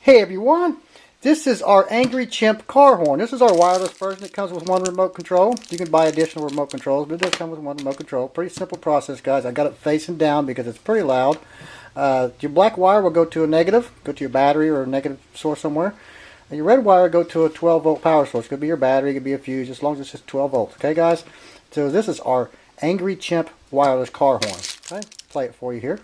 Hey everyone, this is our Angry Chimp car horn. This is our wireless version. It comes with one remote control. You can buy additional remote controls, but it does come with one remote control. Pretty simple process, guys. I got it facing down because it's pretty loud. Your black wire will go to a negative, go to your battery or a negative source somewhere. And your red wire will go to a 12 volt power source. It could be your battery, it could be a fuse, as long as it's just 12 volts. Okay, guys? So this is our Angry Chimp wireless car horn. Okay, play it for you here.